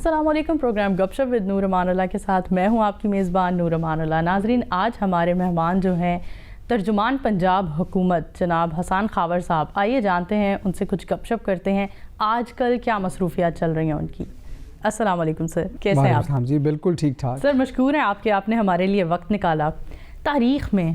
अस्सलाम वालेकुम। प्रोग्राम गपशप विद नूर अमान अल्लाह के साथ मैं हूं आपकी मेज़बान नूर अमान अल्लाह। नाज़रीन, आज हमारे मेहमान जो हैं तर्जुमान पंजाब हुकूमत जनाब हसन खावर साहब। आइए जानते हैं उनसे कुछ गपशप करते हैं, आजकल क्या मसरूफियात चल रही हैं उनकी। अस्सलाम वालेकुम सर, कैसे हैं आप? जी बिल्कुल ठीक ठाक सर, मशकूर हैं आपने हमारे लिए वक्त निकाला। तारीख़ में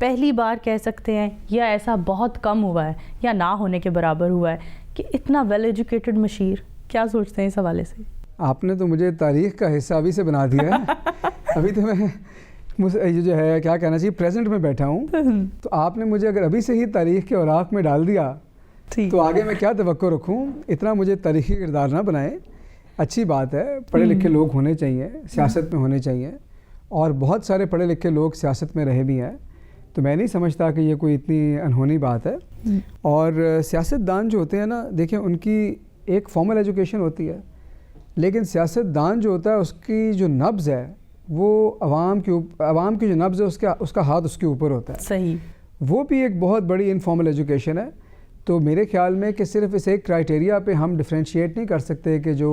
पहली बार कह सकते हैं या ऐसा बहुत कम हुआ है या ना होने के बराबर हुआ है कि इतना वेल एजुकेटेड मशीर, क्या सोचते हैं इस हवाले से? आपने तो मुझे तारीख़ का हिस्सा अभी से बना दिया है। अभी तो मैं ये जो है क्या कहना चाहिए प्रेजेंट में बैठा हूँ, तो आपने मुझे अगर अभी से ही तारीख़ के औराक में डाल दिया तो आगे मैं क्या तवक्को रखूँ। इतना मुझे तारीख़ी किरदार ना बनाए। अच्छी बात है, पढ़े लिखे लोग होने चाहिए, सियासत में होने चाहिए, और बहुत सारे पढ़े लिखे लोग सियासत में रहे भी हैं, तो मैं नहीं समझता कि ये कोई इतनी अनहोनी बात है। और सियासतदान जो होते हैं ना, देखिए उनकी एक फॉर्मल एजुकेशन होती है, लेकिन सियासतदान जो होता है उसकी जो नब्ज़ है वो आवाम की जो नब्ज़ है उसका हाथ उसके ऊपर होता है। सही, वो भी एक बहुत बड़ी इनफॉर्मल एजुकेशन है। तो मेरे ख्याल में कि सिर्फ इस एक क्राइटेरिया पे हम डिफ्रेंशिएट नहीं कर सकते कि जो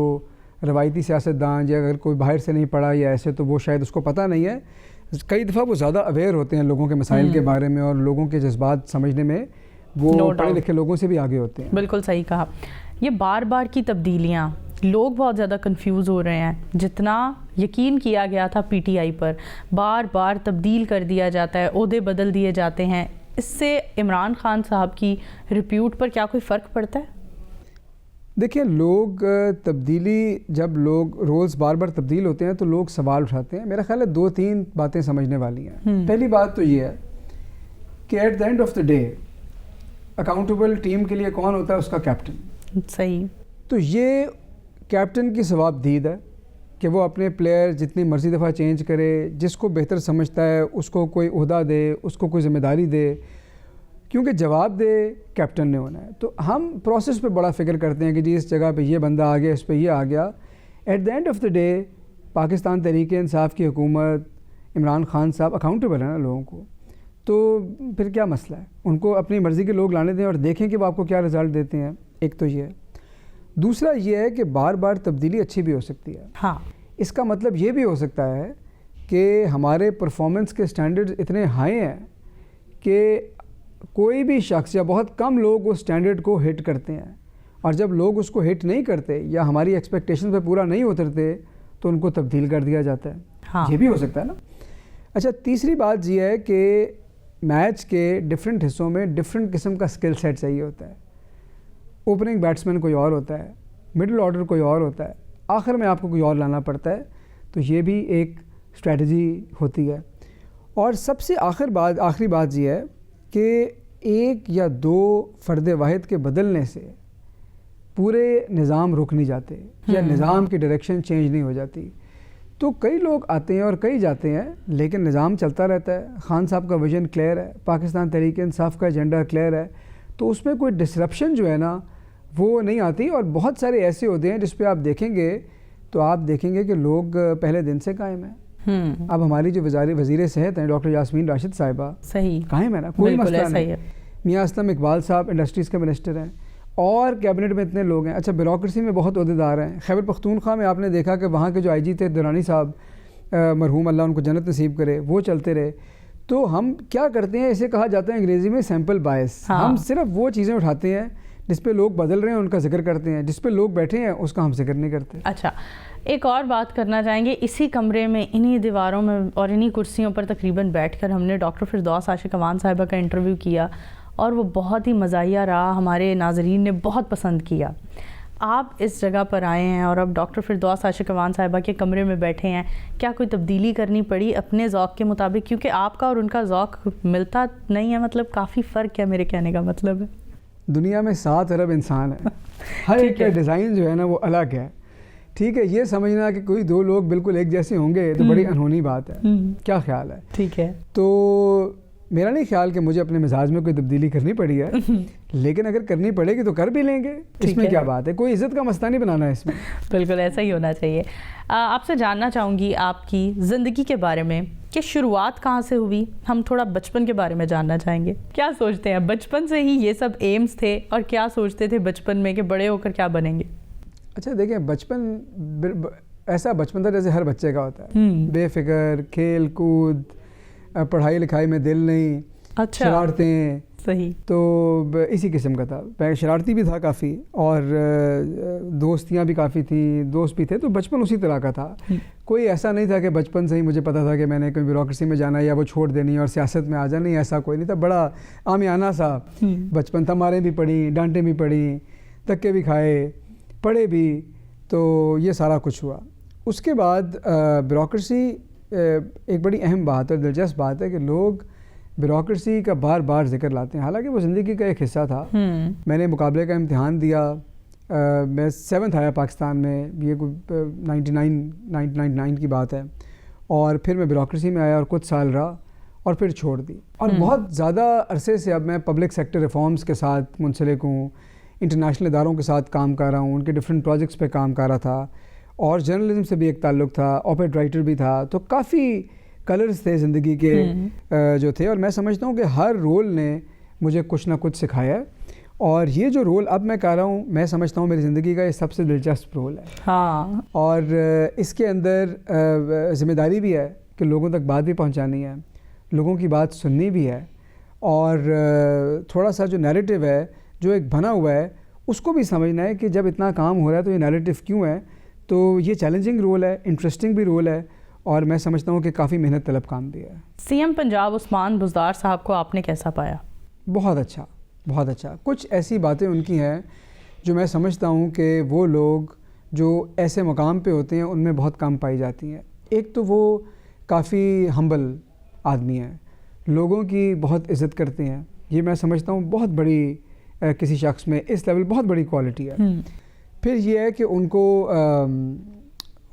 रवायती सियासतदान या अगर कोई बाहर से नहीं पढ़ा या ऐसे, तो वो शायद उसको पता नहीं है। कई दफ़ा वो ज़्यादा अवेयर होते हैं लोगों के मसाइल के बारे में और लोगों के जज्बात समझने में वो पढ़े लिखे लोगों से भी आगे होते हैं। बिल्कुल सही कहा। ये बार बार की तब्दीलियाँ, लोग बहुत ज़्यादा कंफ्यूज हो रहे हैं। जितना यकीन किया गया था पीटीआई पर, बार बार तब्दील कर दिया जाता है, ओहदे बदल दिए जाते हैं। इससे इमरान खान साहब की रिप्यूट पर क्या कोई फ़र्क पड़ता है? देखिए, लोग जब लोग रोल्स बार बार तब्दील होते हैं तो लोग सवाल उठाते हैं। मेरा ख्याल है 2-3 बातें समझने वाली हैं। पहली बात तो ये है कि at the end of the day accountable team के लिए कौन होता है? उसका कैप्टन। सही। तो ये कैप्टन की सवाबदीद है कि वो अपने प्लेयर जितनी मर्ज़ी दफ़ा चेंज करे, जिसको बेहतर समझता है उसको कोई ओहदा दे, उसको कोई ज़िम्मेदारी दे, क्योंकि जवाब दे कैप्टन ने होना है। तो हम प्रोसेस पे बड़ा फ़िक्र करते हैं कि जी इस जगह पे ये बंदा आ गया, इस पे ये आ गया। At the end of the day Pakistan Tehreek-e-Insaf की हुकूमत, इमरान खान साहब अकाउंटेबल है ना लोगों को, तो फिर क्या मसला है? उनको अपनी मर्ज़ी के लोग लाने दें और देखें कि वो आपको क्या रिज़ल्ट देते हैं। एक तो ये है। दूसरा ये है कि बार बार तब्दीली अच्छी भी हो सकती है। हाँ, इसका मतलब ये भी हो सकता है कि हमारे परफॉर्मेंस के स्टैंडर्ड्स इतने हाई हैं कि कोई भी शख्स या बहुत कम लोग उस स्टैंडर्ड को हिट करते हैं, और जब लोग उसको हिट नहीं करते या हमारी एक्सपेक्टेशन पे पूरा नहीं उतरते तो उनको तब्दील कर दिया जाता है। हाँ। ये भी हो सकता है ना। अच्छा, तीसरी बात ये है कि मैच के डिफरेंट हिस्सों में डिफरेंट किस्म का स्किल सेट चाहिए होता है। ओपनिंग बैट्समैन कोई और होता है, मिडिल ऑर्डर कोई और होता है, आखिर में आपको कोई और लाना पड़ता है। तो ये भी एक स्ट्रेटजी होती है। और सबसे आखिरी बात ये है कि एक या दो फ़र्द वाहिद के बदलने से पूरे निज़ाम रुक नहीं जाते या निज़ाम की डायरेक्शन चेंज नहीं हो जाती। तो कई लोग आते हैं और कई जाते हैं, लेकिन निज़ाम चलता रहता है। खान साहब का विज़न क्लियर है, पाकिस्तान तहरीक-ए-इंसाफ का एजेंडा क्लियर है, तो उसमें कोई डिसरप्शन जो है ना वो नहीं आती। और बहुत सारे ऐसे होते हैं जिस पे आप देखेंगे तो आप देखेंगे कि लोग पहले दिन से कायम हैं। अब हमारी जो वज़ीर सेहत हैं डॉक्टर यास्मीन राशिद साहिबा, सही कायम है ना, कोई मसला नहीं। मियाँ असलम इकबाल साहब इंडस्ट्रीज़ के मिनिस्टर हैं, और कैबिनेट में इतने लोग हैं। अच्छा, ब्यूरोक्रेसी में बहुत ओहदेदार हैं। खैबर पख्तूनख्वा में आपने देखा कि वहाँ के जो आईजी थे दुरानी साहब, मरहूम अल्लाह उनको जन्नत नसीब करे, वो चलते रहे। तो हम क्या करते हैं, इसे कहा जाता है अंग्रेज़ी में सैम्पल बायस। हम सिर्फ वो चीज़ें उठाते हैं जिस पे लोग बदल रहे हैं उनका जिक्र करते हैं, जिस पे लोग बैठे हैं उसका हम जिक्र नहीं करते। अच्छा, एक और बात करना चाहेंगे। इसी कमरे में, इन्हीं दीवारों में और इन्हीं कुर्सियों पर तकरीबन बैठकर हमने डॉक्टर फिरदौस आशिक अवान साहिबा का इंटरव्यू किया और वो बहुत ही मज़ाहिया रहा, हमारे नाज़रीन ने बहुत पसंद किया। आप इस जगह पर आए हैं और अब डॉक्टर फिरदौस आशिक अवान साहिबा के कमरे में बैठे हैं, क्या कोई तब्दीली करनी पड़ी अपने ज़ौक़ के मुताबिक? क्योंकि आपका और उनका ज़ौक़ मिलता नहीं है, मतलब काफ़ी फ़र्क है, मेरे कहने का मतलब है। दुनिया में 7 अरब इंसान है, हर एक का डिज़ाइन जो है ना वो अलग है। ठीक है, ये समझना कि कोई 2 लोग बिल्कुल एक जैसे होंगे तो बड़ी अनहोनी बात है। क्या ख्याल है? ठीक है। तो मेरा नहीं ख्याल कि मुझे अपने मिजाज में कोई तब्दीली करनी पड़ी है, लेकिन अगर करनी पड़ेगी तो कर भी लेंगे, इसमें क्या बात है। कोई इज़्ज़त का मसला नहीं बनाना है इसमें। बिल्कुल ऐसा ही होना चाहिए। आपसे जानना चाहूँगी आपकी ज़िंदगी के बारे में कि शुरुआत कहाँ से हुई। हम थोड़ा बचपन के बारे में जानना चाहेंगे। क्या सोचते हैं, बचपन से ही ये सब एम्स थे और क्या सोचते थे बचपन में कि बड़े होकर क्या बनेंगे? اچھا دیکھیں بچپن ایسا بچپن تھا جیسے ہر بچے کا ہوتا ہے, بے فکر, کھیل کود, پڑھائی لکھائی میں دل نہیں, اچھا شرارتیں, صحیح, تو اسی قسم کا تھا. میں شرارتی بھی تھا کافی, اور دوستیاں بھی کافی تھیں, دوست بھی تھے, تو بچپن اسی طرح کا تھا. کوئی ایسا نہیں تھا کہ بچپن سے ہی مجھے پتا تھا کہ میں نے کوئی بیوروکریسی میں جانا ہے یا وہ چھوڑ دینی ہے اور سیاست میں آ جانا, نہیں ایسا کوئی نہیں تھا. بڑا عامیانہ سا بچپن تھا, ماریں بھی پڑی, ڈانٹیں بھی پڑی, دھکے بھی کھائے, پڑھے بھی, تو یہ سارا کچھ ہوا. اس کے بعد بیوروکریسی ایک بڑی اہم بات اور دلچسپ بات ہے کہ لوگ بیوروکریسی کا بار بار ذکر لاتے ہیں, حالانکہ وہ زندگی کا ایک حصہ تھا. میں نے مقابلے کا امتحان دیا, میں 7th آیا پاکستان میں, یہ کوئی 1999 کی بات ہے, اور پھر میں بیوروکریسی میں آیا اور کچھ سال رہا اور پھر چھوڑ دی. اور بہت زیادہ عرصے سے اب میں پبلک سیکٹر ریفارمز کے ساتھ منسلک ہوں, انٹرنیشنل اداروں کے ساتھ کام کر رہا ہوں, ان کے ڈفرینٹ پروجیکٹس پہ کام کر رہا تھا, اور جرنلزم سے بھی ایک تعلق تھا, آپریٹ رائٹر بھی تھا, تو کافی کلرز تھے زندگی کے جو تھے. اور میں سمجھتا ہوں کہ ہر رول نے مجھے کچھ نہ کچھ سکھایا ہے, اور یہ جو رول اب میں کر رہا ہوں, میں سمجھتا ہوں میری زندگی کا یہ سب سے دلچسپ رول ہے. ہاں, اور اس کے اندر ذمہ داری بھی ہے کہ لوگوں تک بات بھی پہنچانی ہے, لوگوں کی بات سننی بھی ہے, اور تھوڑا سا جو نیریٹو ہے جو ایک بنا ہوا ہے اس کو بھی سمجھنا ہے کہ جب اتنا کام ہو رہا ہے تو یہ نیریٹو کیوں ہے. تو یہ چیلنجنگ رول ہے, انٹرسٹنگ بھی رول ہے, اور میں سمجھتا ہوں کہ کافی محنت طلب کام بھی ہے. سی ایم پنجاب عثمان بزدار صاحب کو آپ نے کیسا پایا؟ بہت اچھا, بہت اچھا. کچھ ایسی باتیں ان کی ہیں جو میں سمجھتا ہوں کہ وہ لوگ جو ایسے مقام پہ ہوتے ہیں ان میں بہت کم پائی جاتی ہیں. ایک تو وہ کافی ہمبل آدمی ہیں, لوگوں کی بہت عزت کرتے ہیں, یہ میں سمجھتا ہوں بہت بڑی کسی شخص میں اس لیول بہت بڑی کوالٹی ہے. پھر یہ ہے کہ ان کو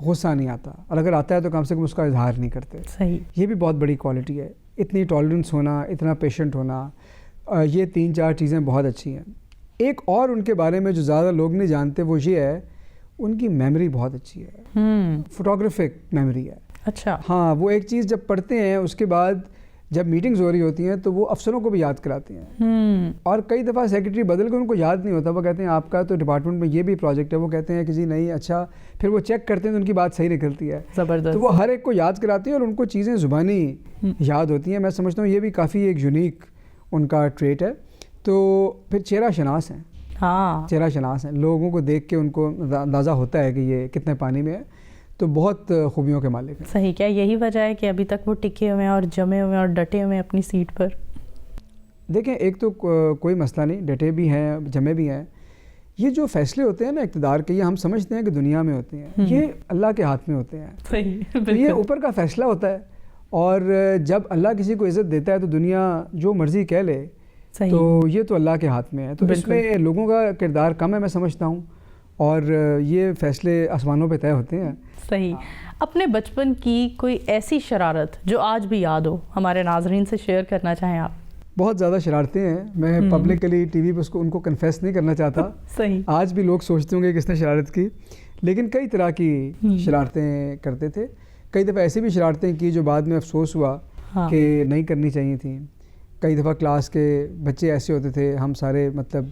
غصہ نہیں آتا, اور اگر آتا ہے تو کم سے کم اس کا اظہار نہیں کرتے. صحیح, یہ بھی بہت بڑی کوالٹی ہے. اتنی ٹالرنس ہونا, اتنا پیشنٹ ہونا, یہ 3-4 چیزیں بہت اچھی ہیں. ایک اور ان کے بارے میں جو زیادہ لوگ نہیں جانتے وہ یہ ہے, ان کی میموری بہت اچھی ہے, فوٹوگرافک میموری ہے. اچھا, ہاں, وہ ایک چیز جب پڑھتے ہیں اس کے بعد جب میٹنگز ہو رہی ہوتی ہیں تو وہ افسروں کو بھی یاد کراتے ہیں, اور کئی دفعہ سیکرٹری بدل کے ان کو یاد نہیں ہوتا, وہ کہتے ہیں آپ کا تو ڈپارٹمنٹ میں یہ بھی پروجیکٹ ہے, وہ کہتے ہیں کہ جی نہیں اچھا, پھر وہ چیک کرتے ہیں تو ان کی بات صحیح نکلتی ہے. زبردست. تو وہ ہر ایک کو یاد کراتے ہیں اور ان کو چیزیں زبانی یاد ہوتی ہیں. میں سمجھتا ہوں یہ بھی کافی ایک یونیک ان کا ٹریٹ ہے. تو پھر چہرہ شناس ہیں. ہاں, چہرہ شناس ہیں, لوگوں کو دیکھ کے ان کو اندازہ ہوتا ہے کہ یہ کتنے پانی میں ہے, تو بہت خوبیوں کے مالک ہیں. صحیح, کیا یہی وجہ ہے کہ ابھی تک وہ ٹکے ہوئے ہیں اور جمے ہوئے ہیں اور ڈٹے ہوئے ہیں اپنی سیٹ پر؟ دیکھیں, ایک تو کوئی مسئلہ نہیں, ڈٹے بھی ہیں, جمے بھی ہیں. یہ جو فیصلے ہوتے ہیں نا اقتدار کے, یہ ہم سمجھتے ہیں کہ دنیا میں ہوتے ہیں, یہ اللہ کے ہاتھ میں ہوتے ہیں. صحیح, تو یہ اوپر کا فیصلہ ہوتا ہے, اور جب اللہ کسی کو عزت دیتا ہے تو دنیا جو مرضی کہہ لے, تو یہ تو اللہ کے ہاتھ میں ہے. تو اس میں لوگوں کا کردار کم ہے میں سمجھتا ہوں, اور یہ فیصلے آسمانوں پہ طے ہوتے ہیں. صحیح. اپنے بچپن کی کوئی ایسی شرارت جو آج بھی یاد ہو, ہمارے ناظرین سے شیئر کرنا چاہیں آپ؟ بہت زیادہ شرارتیں ہیں, میں پبلکلی ٹی وی پہ ان کو کنفیس نہیں کرنا چاہتا. صحیح, آج بھی لوگ سوچتے ہوں گے کس نے شرارت کی, لیکن کئی طرح کی شرارتیں کرتے تھے. کئی دفعہ ایسی بھی شرارتیں کی جو بعد میں افسوس ہوا کہ نہیں کرنی چاہیے تھیں. کئی دفعہ کلاس کے بچے ایسے ہوتے تھے, ہم سارے مطلب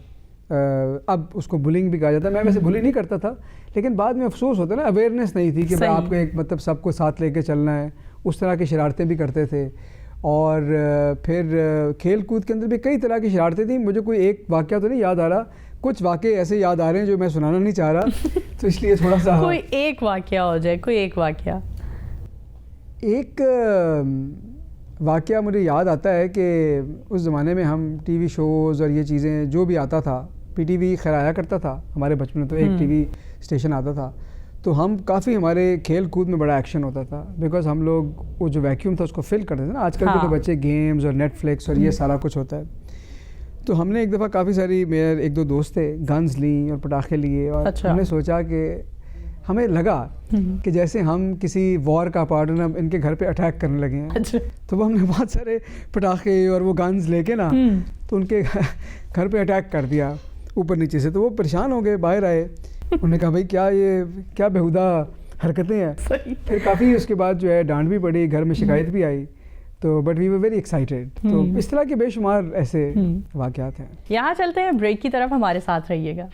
اب اس کو بلنگ بھی کہا جاتا ہے, میں ویسے بلی نہیں کرتا تھا, لیکن بعد میں افسوس ہوتا ہے نا, اویئرنیس نہیں تھی کہ میں آپ کو ایک مطلب سب کو ساتھ لے کے چلنا ہے, اس طرح کی شرارتیں بھی کرتے تھے. اور پھر کھیل کود کے اندر بھی کئی طرح کی شرارتیں تھیں. مجھے کوئی ایک واقعہ تو نہیں یاد آ رہا, کچھ واقعے ایسے یاد آ رہے ہیں جو میں سنانا نہیں چاہ رہا, تو اس لیے تھوڑا سا کوئی ایک واقعہ ہو جائے, کوئی ایک واقعہ. ایک واقعہ مجھے یاد آتا ہے کہ اس زمانے میں ہم ٹی وی شوز اور یہ چیزیں جو بھی آتا تھا, پی ٹی وی خیر آیا کرتا تھا ہمارے بچپن میں, تو ایک ٹی وی اسٹیشن آتا تھا, تو ہم کافی ہمارے کھیل کود میں بڑا ایکشن ہوتا تھا, بیکاز ہم لوگ وہ جو ویکیوم تھا اس کو فل کرتے تھے نا. آج کل کے تو بچے گیمز اور نیٹ فلکس اور یہ سارا کچھ ہوتا ہے. تو ہم نے ایک دفعہ کافی ساری, میرے 1-2 دوست تھے, گنز لیں اور پٹاخے لیے, اور ہم نے سوچا کہ ہمیں لگا کہ جیسے ہم کسی وار کا پارٹنر ان کے گھر پہ اٹیک کرنے لگے ہیں. تو وہ ہم نے بہت سارے پٹاخے اور وہ گنز لے کے نا تو ان کے گھر پہ اٹیک کر دیا اوپر نیچے سے. تو وہ پریشان ہو گئے, باہر آئے, انہوں نے کہا بھائی کیا بےہودہ حرکتیں ہیں. پھر کافی اس کے بعد جو ہے ڈانٹ بھی پڑی, گھر میں شکایت بھی آئی, تو but we were very excited. تو اس طرح کے بے شمار ایسے واقعات ہیں. یہاں چلتے ہیں بریک کی طرف, ہمارے ساتھ رہیے گا.